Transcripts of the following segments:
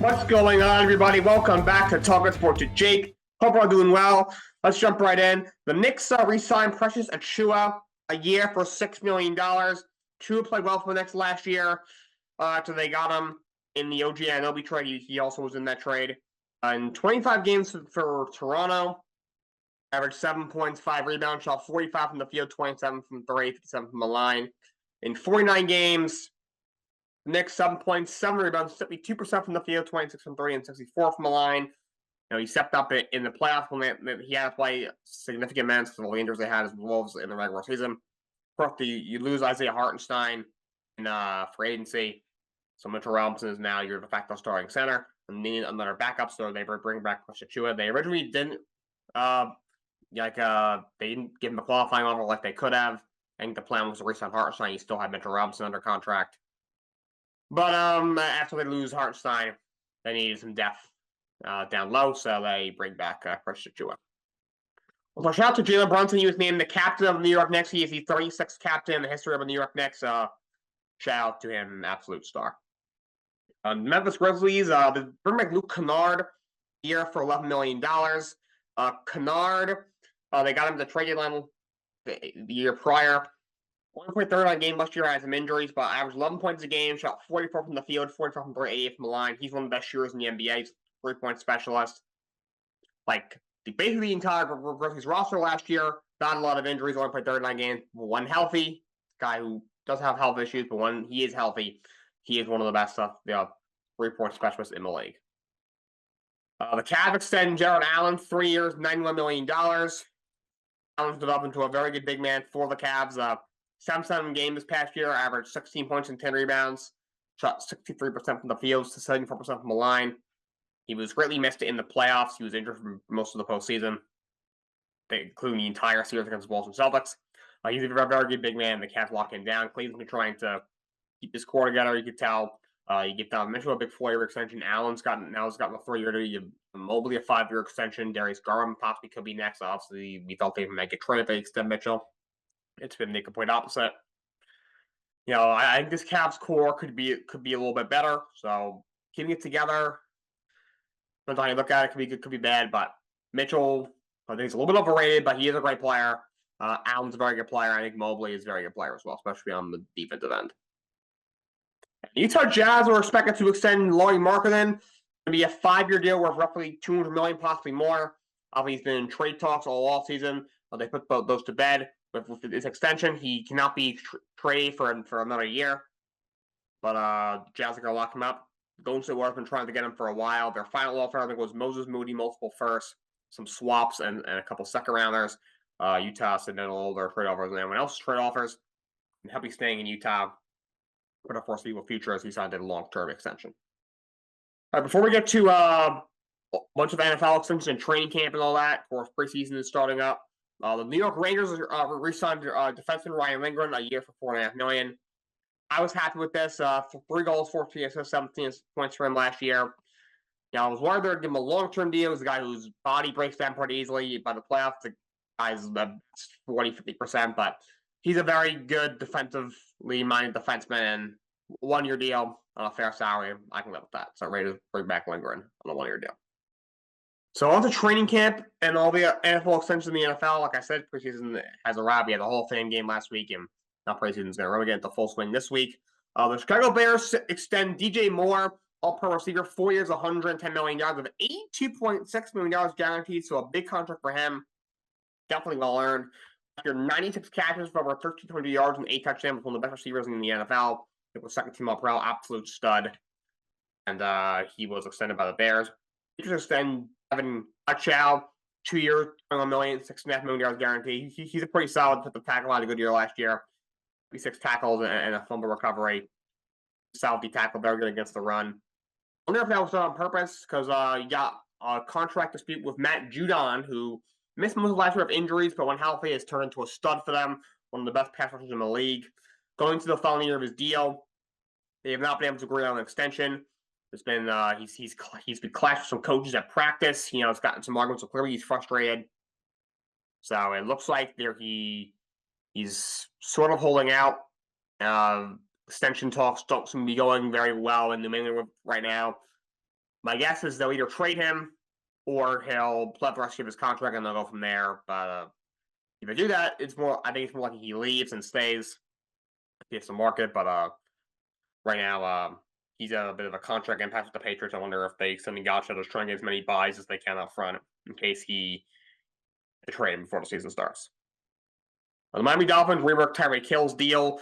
What's going on, everybody? Welcome back to Talkin Sports with Jake. Hope we're all doing well. Let's jump right in. The Knicks re-signed Precious Achiuwa a year for $6 million. Achiuwa played well for the Knicks last year, so they got him in the OG Anunoby trade. He also was in that trade. In 25 games for Toronto, averaged 7 points, 5 rebounds, shot 45 from the field, 27 from 3, 57 from the line. In 49 games, Knicks 7 points, 7 rebounds, 72% from the field, 26 from 3, and 64 from the line. He stepped up in the playoffs when he had to play significant minutes because of all the injuries they had as Wolves in the regular season. Of course, you lose Isaiah Hartenstein in free agency, so Mitchell Robinson is now your de facto starting center and needing another backup, so they bring back Precious Achiuwa. They originally didn't they didn't give him a qualifying offer like they could have. I think the plan was to re-sign Hartenstein. You still had Mitchell Robinson under contract. But after they lose Hartenstein, they needed some depth down low, so they bring back Precious Achiuwa. Well, shout out to Jalen Brunson. He was named the captain of the New York Knicks. He is the 36th captain in the history of the New York Knicks. Shout out to him, absolute star. Memphis Grizzlies, they bring back Luke Kennard here for $11 million. Kennard, they got him to the trade deadline the year prior. Only played 39 games last year, had some injuries, but averaged 11 points a game, shot 44 from the field, 44 from 3, 88 from the line. He's one of the best shooters in the NBA. He's a 3-point specialist. Basically the entire Grizzlies roster last year, not a lot of injuries, only played 39 games. One healthy, guy who does have health issues, but when he is healthy, he is one of the best 3-point specialists in the league. The Cavs extend Jared Allen 3 years, $91 million. Allen's developed into a very good big man for the Cavs. 7 games this past year, averaged 16 points and 10 rebounds, shot 63% from the field to 74% from the line. He was greatly missed in the playoffs. He was injured for most of the postseason, including the entire series against the Bulls and Celtics. He's a very, very good big man. The Cavs lock him down. Cleveland's been trying to keep his core together. You could tell. You get Donovan Mitchell a big 4-year extension. Allen's gotten a 3-year deal. You have Mobley a 5-year extension. Darius Garland possibly could be next. Obviously, we thought they might get traded if they extend Mitchell. It's been the complete opposite. I think this Cavs core could be a little bit better. So keeping it together, depends on how you look at it, could be good, could be bad. But Mitchell, I think he's a little bit overrated, but he is a great player. Allen's a very good player. I think Mobley is a very good player as well, especially on the defensive end. Utah Jazz are expected to extend Lauri Markkanen. It's going to be a 5-year deal worth roughly $200 million, possibly more. He's been in trade talks all offseason. They put those to bed. With this extension, he cannot be traded for another year. But Jazz are going to lock him up. Golden State Warriors have been trying to get him for a while. Their final offer, I think, was Moses Moody, multiple firsts, some swaps, and a couple second-rounders. Utah said no older trade offers than anyone else's trade offers. And he'll be staying in Utah for the foreseeable future as he signed a long-term extension. All right, before we get to a bunch of NFL extensions and training camp and all that, of course, preseason is starting up. The New York Rangers re-signed defenseman Ryan Lindgren a year for $4.5 million. I was happy with this. For 3 goals, 14 assists, 17 points for him last year. I was worried they'd give him a long-term deal. He's a guy whose body breaks down pretty easily. By the playoffs, the guy's 40-50%, but he's a very good defensively minded defenseman. And 1-year deal on a fair salary, I can live with that. So ready to bring back Lindgren on a 1-year deal. So on to training camp and all the NFL extensions in the NFL. Like I said, preseason has arrived. We had the Hall of Fame game last week, and now preseason's going to really get into full swing this week. The Chicago Bears extend DJ Moore, all-pro receiver, 4 years, $110 million, with $82.6 million guaranteed, so a big contract for him. Definitely well earned. After 96 catches for over 1,300 yards and 8 touchdowns, one of the best receivers in the NFL. It was second-team All-Pro, absolute stud. And he was extended by the Bears. He just extend Evan Chow, 2 years, $21 million, $6.5 million guarantee. He's a pretty solid defensive tackle. Had a good year last year. 6 tackles and a fumble recovery. Solid tackle, very good against the run. I wonder if that was done on purpose because you got a contract dispute with Matt Judon, who missed most of last year of injuries, but when healthy has turned into a stud for them. One of the best pass rushers in the league. Going to the final year of his deal, they have not been able to agree on an extension. There's been he's been clashed with some coaches at practice. It's gotten some arguments, so clearly he's frustrated. So it looks like he's sort of holding out. Extension talks don't seem to be going very well in New England right now. My guess is they'll either trade him or he'll play the rest of his contract and they'll go from there. But if they do that, I think it's more likely he leaves and stays. It's the market, but right now he's a bit of a contract impasse with the Patriots. I wonder if they suddenly got to trying to get as many buys as they can up front in case they trade him before the season starts. The Miami Dolphins reworked Tyreek Hill's deal.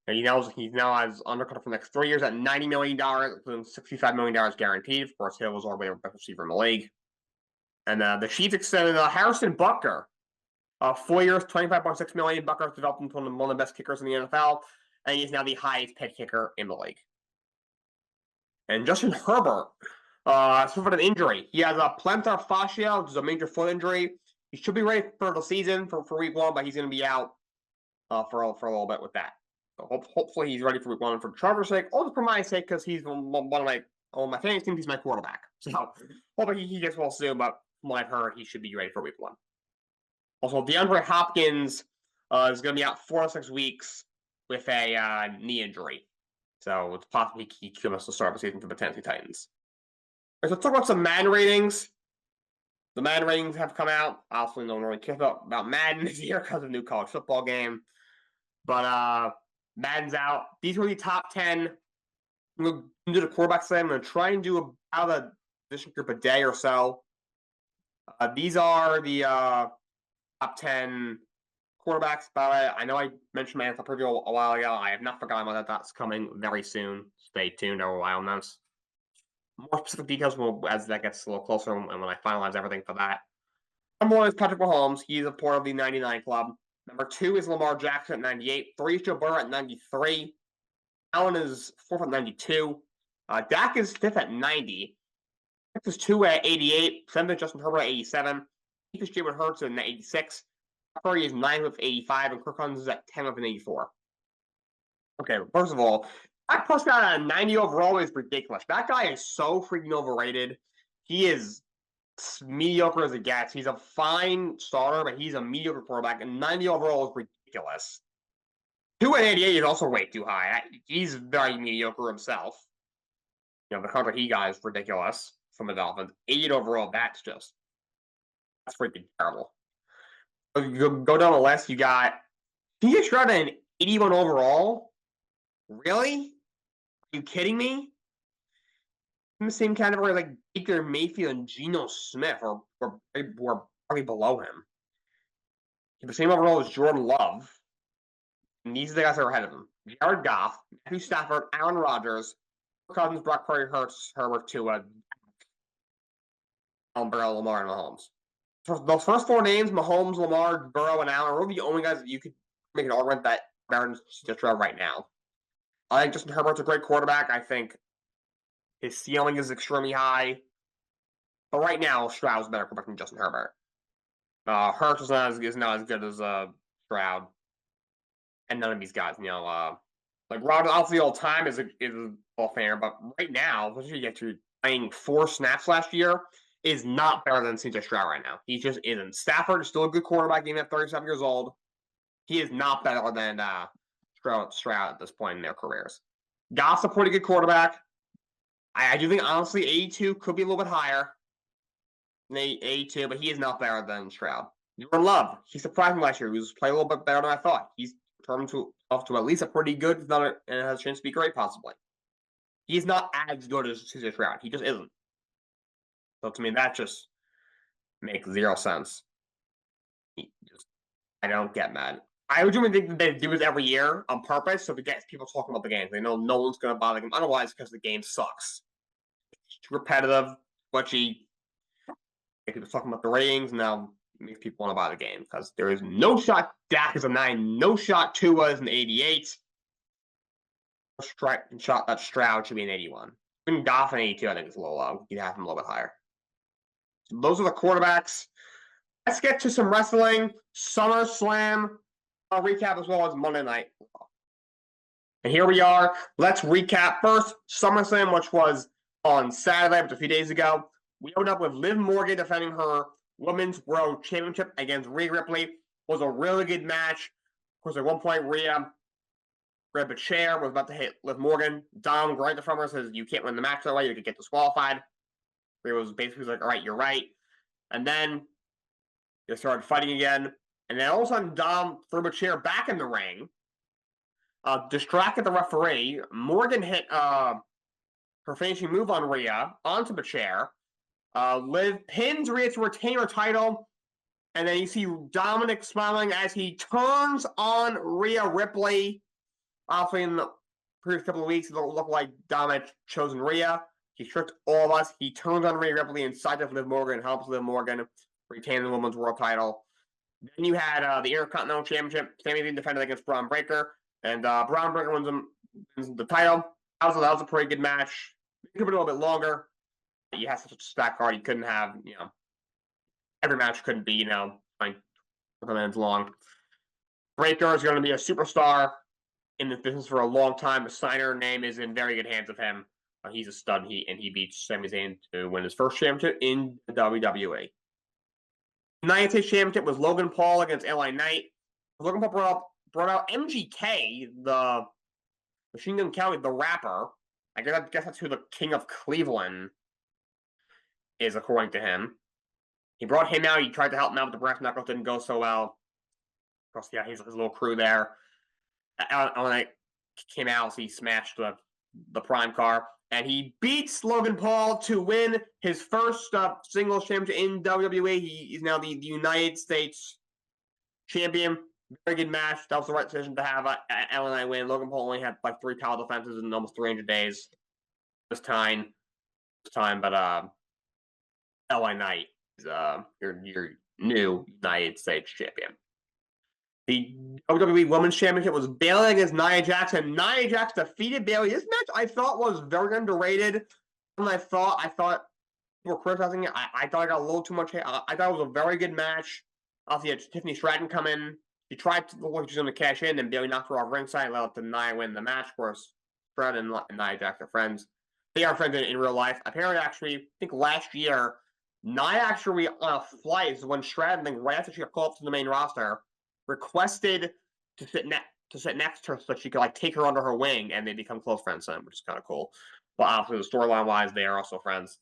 And he now has undercut for the next 3 years at $90 million, including $65 million guaranteed. Of course, Hill was already the best receiver in the league. And the Chiefs extended Harrison Butker. 4 years, $25.6 million. Butker developed into one of the best kickers in the NFL, and he's now the highest paid kicker in the league. And Justin Herbert suffered an injury. He has a plantar fascia, which is a major foot injury. He should be ready for the season for week 1, but he's going to be out for a little bit with that. So hopefully he's ready for week 1 for Trevor's sake, or for my sake, because he's one of my fantasy teams. He's my quarterback. So hopefully he gets well soon, but from what I've heard, he should be ready for week 1. Also, DeAndre Hopkins is going to be out 4 to 6 weeks with a knee injury. So it's possible he could miss the start of the season for the Tennessee Titans. Right, so let's talk about some Madden ratings. The Madden ratings have come out. Obviously, no one really cares about Madden this year because of the new college football game. But Madden's out. These were the top 10. I'm going to do the quarterback slam. I'm going to try and do about a position group a day or so. These are the top 10 quarterbacks. By the way, I know I mentioned my NFL preview a while ago. I have not forgotten about that. That's coming very soon. Stay tuned. I will announce more specific details as that gets a little closer and when I finalize everything for that. Number 1 is Patrick Mahomes. He is a part of the 99 club. Number 2 is Lamar Jackson at 98. 3 is Joe Burrow at 93. Allen is 4th at 92. Dak is 5th at 90. 6th is 2 at 88. 7th is Justin Herbert at 87. 8th is Jalen Hurts at 86. Curry is 9th with 85. And Kirk Cousins is at 10th with 84. Okay, first of all, Dak Prescott at a 90 overall is ridiculous. That guy is so freaking overrated. He is mediocre as it gets. He's a fine starter, but he's a mediocre quarterback, and 90 overall is ridiculous. 2 at 88 is also way too high. He's very mediocre himself. The contract he got is ridiculous from the Dolphins. 88 overall, that's freaking terrible. You go down the list, you got CJ Stroud at an 81 overall. Really? Are you kidding me? In the same category like Baker Mayfield and Geno Smith are probably below him. The same overall as Jordan Love. And these are the guys that are ahead of him. Jared Goff, Matthew Stafford, Aaron Rodgers, Cousins, Brock Purdy, Hurts, Herbert, Tua, Allen, Burrow, Lamar, and Mahomes. So those first 4 names, Mahomes, Lamar, Burrow, and Allen, are really the only guys that you could make an argument that better than Stroud right now. I think Justin Herbert's a great quarterback. I think his ceiling is extremely high. But right now, Stroud's a better quarterback than Justin Herbert. Hurts is not as good as Stroud. And none of these guys, like Rodgers, obviously all time is a Hall of Famer, but right now, especially you get to playing 4 snaps last year, is not better than CJ Stroud right now. He just isn't. Stafford is still a good quarterback, even at 37 years old. He is not better than Stroud at this point in their careers. Goff's a pretty good quarterback. I do think, honestly, 82 could be a little bit higher than 82, but he is not better than Stroud. Jordan Love, he surprised me last year. He was playing a little bit better than I thought. He's determined to at least a pretty good, and has a chance to be great, possibly. He's not as good as CJ Stroud. He just isn't. So to me, that just makes 0 sense. I don't get mad. I would think that they do this every year on purpose, so to get people talking about the games. They know no one's going to bother them otherwise because the game sucks. It's too repetitive, sketchy. People talking about the ratings now makes people want to buy the game because there is no shot Dak is a 9, no shot Tua is an 88. Shot that Stroud should be an 81. Even Goff an 82, I think is a little low. You'd have him a little bit higher. So those are the quarterbacks. Let's get to some wrestling. SummerSlam recap as well as Monday Night Raw. And here we are. Let's recap first. SummerSlam, which was on Saturday, which was a few days ago. We opened up with Liv Morgan defending her Women's World Championship against Rhea Ripley. It was a really good match. Of course, at one point, Rhea grabbed a chair, was about to hit Liv Morgan. Dom right in front of her says, "You can't win the match that way. You could get disqualified." Rhea was basically like, all right, you're right. And then they started fighting again. And then all of a sudden, Dom threw a chair back in the ring, distracted the referee. Morgan hit her finishing move on Rhea onto the chair. Liv pins Rhea to retain her title. And then you see Dominic smiling as he turns on Rhea Ripley. Obviously, in the previous couple of weeks, it looked like Dominic had chosen Rhea. He tricked all of us. He turns on Rhea Ripley and sides up Liv Morgan, helps Liv Morgan retain the women's world title. Then you had the Intercontinental Championship. Sami Zayn defended against Braun Breaker, and Braun Breaker wins the title. That was a pretty good match. It could be a little bit longer. You had such a stacked card. You couldn't have, every match couldn't be, 20 minutes long. Breaker is going to be a superstar in this business for a long time. The Steiner name is in very good hands of him. He's a stud, and he beats Sami Zayn to win his first championship in the WWE. United States Championship was Logan Paul against LA Knight. Logan Paul brought out MGK, the Machine Gun Kelly, the rapper. I guess that's who the King of Cleveland is, according to him. He brought him out. He tried to help him out with the brass knuckles. Didn't go so well. Of course, yeah, his little crew there. LA Knight came out, so he smashed the Prime car. And he beats Logan Paul to win his first singles championship in WWE. He's now the United States champion. Very good match. That was the right decision to have LA Knight win. Logan Paul only had like 3 title defenses in almost 300 days this time. But LA Knight is your new United States champion. The WWE Women's Championship was Bayley against Nia Jax, and Nia Jax defeated Bayley. This match I thought was very underrated. And I thought people were criticizing it. I thought I got a little too much hate. I thought it was a very good match. Obviously, had Tiffany Stratton come in. She tried to look like she was going to cash in, and Bayley knocked her off ringside, let Nia win the match. Of course, Stratton and Nia Jax are friends. They are friends in real life. Apparently, actually, I think last year, Nia actually on a flight when Stratton, right after she got called up to the main roster, requested to sit next to her so she could take her under her wing, and they become close friends then, which is kind of cool. But obviously, the storyline wise, they are also friends.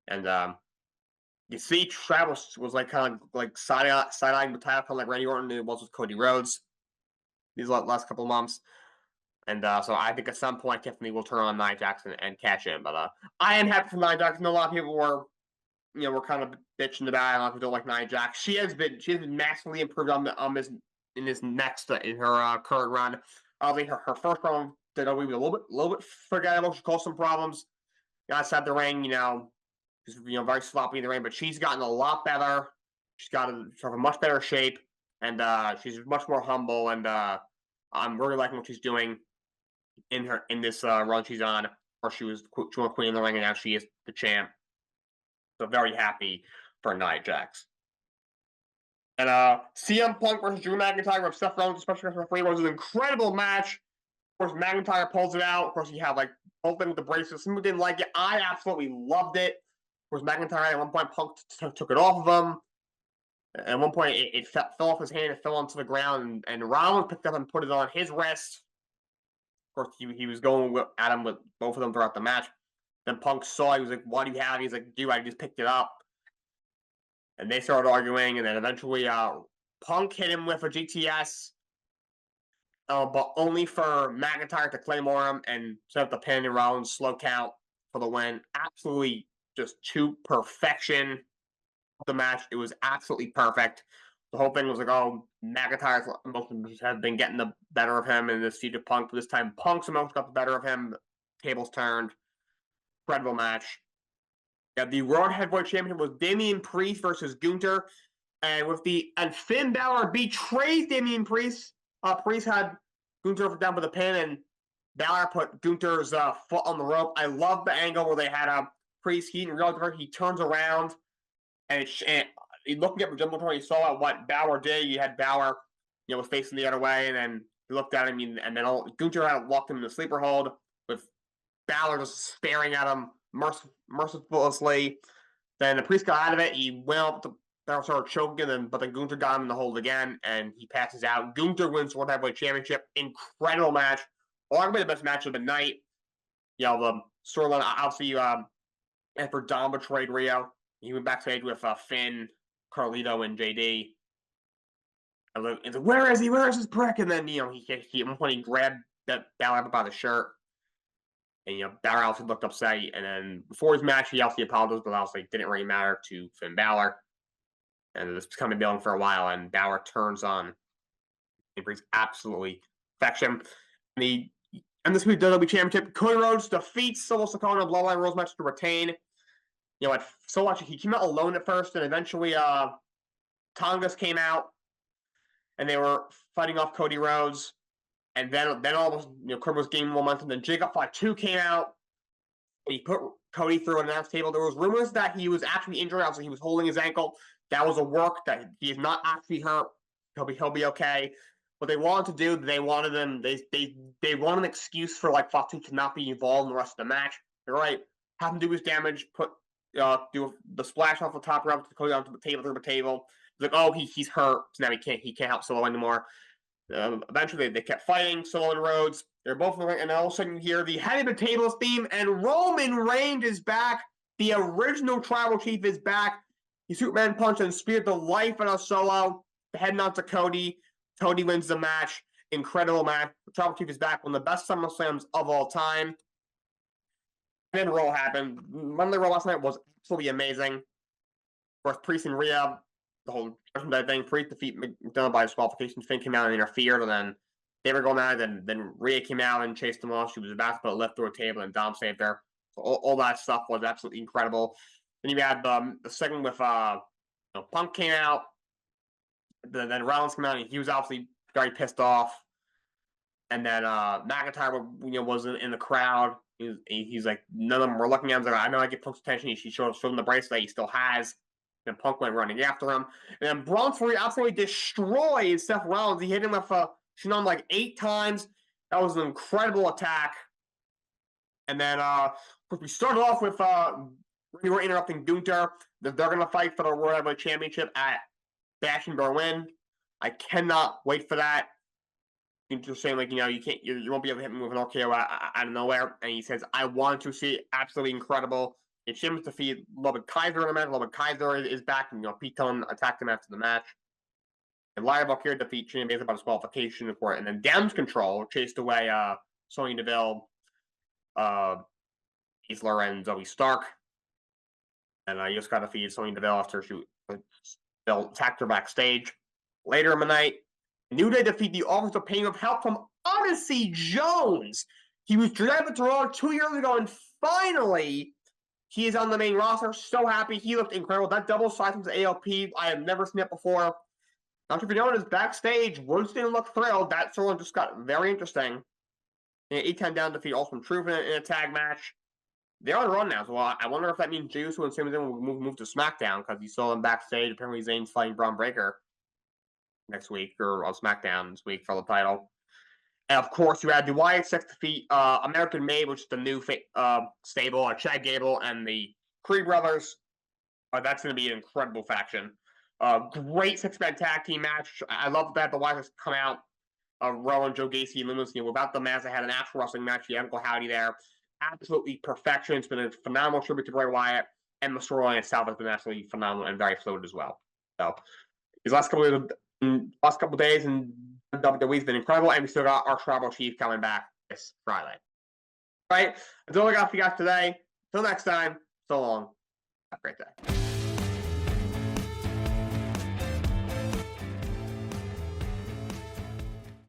And you see, Travis was kind of side-eyeing the title, kind of like Randy Orton did was with Cody Rhodes these last couple of months. And so I think at some point Tiffany will turn on Nia Jax and cash in. But I am happy for Nia Jax. I know a lot of people were kind of bitching about it. A lot of people don't like Nia Jax. She has been massively improved in her current run. Obviously, her first run did a little bit forgettable. She caused some problems outside the ring. She's very sloppy in the ring, but she's gotten a lot better. She's got a much better shape, and she's much more humble. And I'm really liking what she's doing in this run she's on. Or she was queen in the ring, and now she is the champ. So very happy for Nia Jax. And CM Punk versus Drew McIntyre with Seth Rollins, special referee, was an incredible match. Of course, McIntyre pulls it out. Of course, you have both them with the bracelets. Some didn't like it. I absolutely loved it. Of course, McIntyre at one point Punk took it off of him. At one point, it fell off his hand. It fell onto the ground, and Rollins picked up and put it on his wrist. Of course, he was going at him with both of them throughout the match. Then Punk saw, he was like, "What do you have?" He's like, "Dude, I just picked it up." And they started arguing, and then eventually Punk hit him with a GTS, but only for McIntyre to claymore him and set up the pin and Rollins slow count for the win. Absolutely just to perfection of the match. It was absolutely perfect. The whole thing was like, oh, McIntyre's emotions have been getting the better of him in this feud of Punk, but this time Punk's emotions got the better of him. Tables turned. Incredible match. Yeah, the World Heavyweight Championship was Damian Priest versus Gunther. And Finn Balor betrays Damian Priest. Priest had Gunther down for the pin, and Balor put Gunther's foot on the rope. I love the angle where they had Priest. He didn't realize he turns around, and looking at the jumbotron, he saw what Balor did. You had Balor, was facing the other way, and then he looked at him, and then Gunther had locked him in the sleeper hold with Balor just staring at him mercilessly. Then the Priest got out of it. He went up to Balor, started choking, but then Gunther got him in the hold again, and he passes out. Gunther wins the World Heavyweight Championship. Incredible match. Arguably the best match of the night. The storyline, obviously, after Dom betrayed Rio. He went backstage with Finn, Carlito, and JD. And he's like, "Where is he? Where is his prick?" And then at one point he grabbed that Balor by the shirt, and Balor also looked upset. And then before his match, he also apologized, but also didn't really matter to Finn Balor. And this was coming building for a while, and Balor turns on and brings absolutely perfection. And this week's WWE Championship, Cody Rhodes defeats Solo Sikoa in a Bloodline Rules match to retain. So actually, he came out alone at first, and eventually Tongas came out, and they were fighting off Cody Rhodes. And then all of a sudden, Cody was gaining momentum. Then Jacob Fatu came out. He put Cody through an announce table. There was rumors that he was actually injured. Also, he was holding his ankle. That was a work. That he is not actually hurt. He'll be okay. What they wanted to do, they wanted want an excuse for Fatu to not be involved in the rest of the match. They're right. Have him do his damage. Do the splash off the top rope to Cody onto the table through the table. Like, oh, he's hurt, so now he can't help Solo anymore. Eventually, they kept fighting. Solo and Rhodes. They're both in the ring, and all of a sudden, you hear the Head of the Tables theme, and Roman Reigns is back. The original Tribal Chief is back. He Superman punched and speared the life out of Solo. Heading on to Cody. Cody wins the match. Incredible match. The Tribal Chief is back. One of the best SummerSlams of all time. And then Raw happened. Monday Raw last night was absolutely amazing. Of course, Priest and Rhea, the whole Judgment Day thing. Priest defeat McDonald by disqualification. Finn came out and interfered, and then they were going at it. Then Rhea came out and chased them off. She was about to put a lift through a table, and Dom saved her. So all that stuff was absolutely incredible. Then you had the segment with Punk came out. Then Rollins came out, and he was obviously very pissed off. And then McIntyre, was in the crowd. He's like, none of them were looking at him. He's like, I know I get Punk's attention. He showed him the bracelet he still has. And Punk went running after him. And then Braun Strowman absolutely destroyed Seth Rollins. He hit him with Shinam 8 times. That was an incredible attack. And then we started off with we were interrupting Gunther. They're going to fight for the World Heavyweight Championship at Bash in Berlin. I cannot wait for that. Gunther's saying you won't be able to hit me with an RKO out of nowhere. And he says, I want to see it. Absolutely incredible. It's Sheamus defeat Ludwig Kaiser in the match. Ludwig Kaiser is back, and Pete Dunne attacked him after the match. And Lyra Valkyria defeat Shayna Baszler by disqualification for it. And then Damage Control chased away Sonya Deville, Isla, and Zoe Stark. And you just got defeated Sonya Deville after she attacked her backstage. Later in the night, New Day defeat the Office of Pain with help from Odyssey Jones. He was drafted to Raw 2 years ago, and finally, he is on the main roster. So happy. He looked incredible. That double side from the ALP, I have never seen it before. Not sure if you noticed, backstage, Woods didn't look thrilled. That sort of just got very interesting. 8-10 down defeat Ultimate Truth in a tag match. They're on the run now, so I wonder if that means Juice and Sami Zayn will move to SmackDown, because you saw them backstage. Apparently, Zayn's fighting Braun Breaker next week, or on SmackDown this week for the title. And of course, you had the Wyatt Six defeat American Made, which is the new stable, Chad Gable and the Creed brothers. That's going to be an incredible faction. Great 6-man tag team match. I love that the Wyatts come out. Rowan, Joe Gacy, and Loomis, without the mask, I had an actual wrestling match. You had Uncle Howdy there. Absolutely perfection. It's been a phenomenal tribute to Bray Wyatt, and the storyline itself has been absolutely phenomenal and very fluid as well. So these last couple of days in WWE's been incredible, and we still got our Tribal Chief coming back this Friday. All right, that's all I got for you guys today. Until next time, so long. Have a great day.